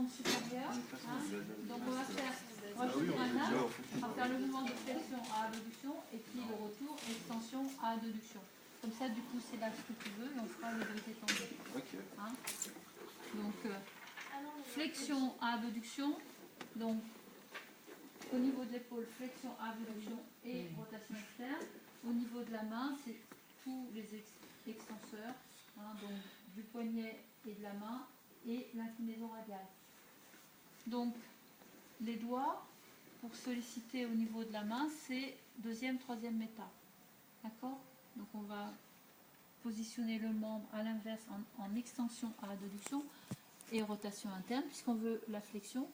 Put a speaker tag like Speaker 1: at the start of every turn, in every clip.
Speaker 1: membre supérieur. Hein. Donc on va faire, rajouter un axe, on va faire le mouvement de flexion à abduction et puis le retour, extension à adduction. Comme ça, du coup, c'est l'axe que tu veux et on fera le brisé tendu. Hein. Donc, flexion à abduction. Donc, au niveau de l'épaule, flexion à abduction et rotation externe. Au niveau de la main, c'est tous les extenseurs, hein, donc du poignet et de la main et l'inclinaison radiale. Donc, les doigts, pour solliciter au niveau de la main, c'est deuxième, troisième méta. D'accord? Donc, on va positionner le membre à l'inverse en extension à adduction et rotation interne, puisqu'on veut la flexion.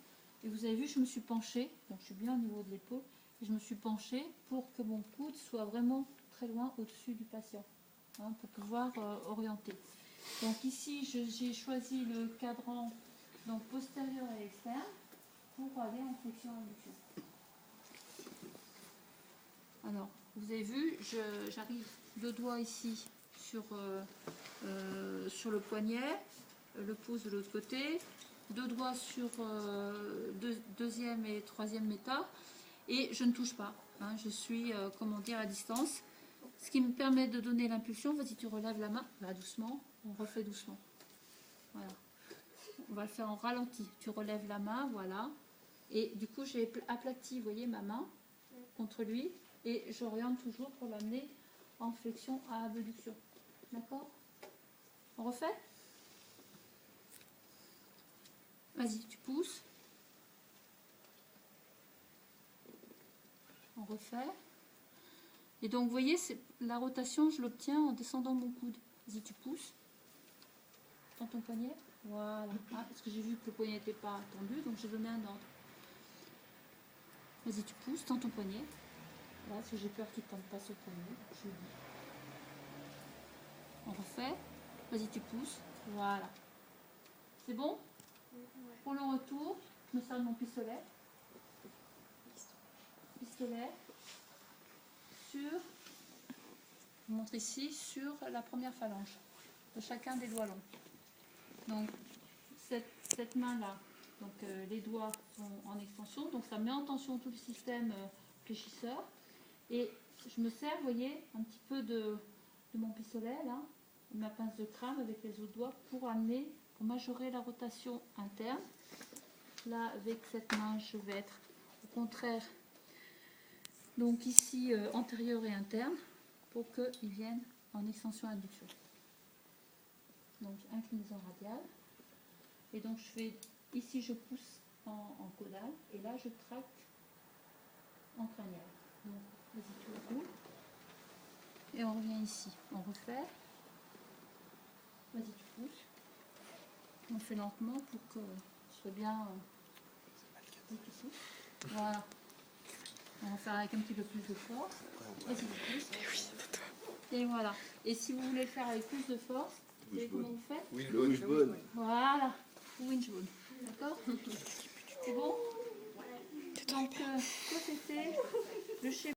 Speaker 1: Et vous avez vu, je me suis penchée, donc je suis bien au niveau de l'épaule, et je me suis penchée pour que mon coude soit vraiment très loin au-dessus du patient, hein, pour pouvoir orienter. Donc ici, j'ai choisi le cadran donc postérieur et externe pour aller en flexion adduction. Alors, vous avez vu, j'arrive deux doigts ici sur le poignet, le pouce de l'autre côté, deux doigts sur deuxième et troisième méta, et je ne touche pas. Hein, je suis, comment dire, à distance. Ce qui me permet de donner l'impulsion. Vas-y, tu relèves la main, va doucement, on refait doucement. Voilà. On va le faire en ralenti. Tu relèves la main, voilà. Et du coup, j'ai aplati, vous voyez, ma main contre lui, et j'oriente toujours pour l'amener en flexion à abduction. D'accord? On refait? Vas-y, tu pousses. On refait. Et donc, vous voyez, la rotation, je l'obtiens en descendant mon coude. Vas-y, tu pousses. Tends ton poignet. Voilà. Ah, parce que j'ai vu que le poignet n'était pas tendu, donc j'ai donné un ordre. Vas-y, tu pousses. Tends ton poignet. Voilà, parce que j'ai peur qu'il ne tende pas ce poignet. Je le dis. On refait. Vas-y, tu pousses. Voilà. C'est bon? Pour le retour, je me sers de mon pistolet. Pistolet. Sur, je vous montre ici, sur la première phalange de chacun des doigts longs. Donc, cette main-là, donc les doigts sont en extension, donc ça met en tension tout le système fléchisseur. Et je me sers, vous voyez, un petit peu de mon pistolet, là, de ma pince de crâne avec les autres doigts pour amener, pour majorer la rotation interne. Là, avec cette main, je vais être au contraire, donc ici, antérieur et interne, pour qu'ils viennent en extension adduction. Donc, inclinaison radiale. Et donc, je fais, ici, je pousse en caudale, et là, je tracte en crânienne. Donc, vas-y, tu le roules. Et on revient ici. On refait. Vas-y, tu pousses. On fait lentement pour que ce soit bien. Voilà. On va faire avec un petit peu plus de force. Vas-y, tu pousses. Et voilà. Et si vous voulez le faire avec plus de force, vous savez comment vous faites?
Speaker 2: Wishbone.
Speaker 1: Voilà. Wishbone. D'accord? C'est bon? Donc, ça c'était le schéma.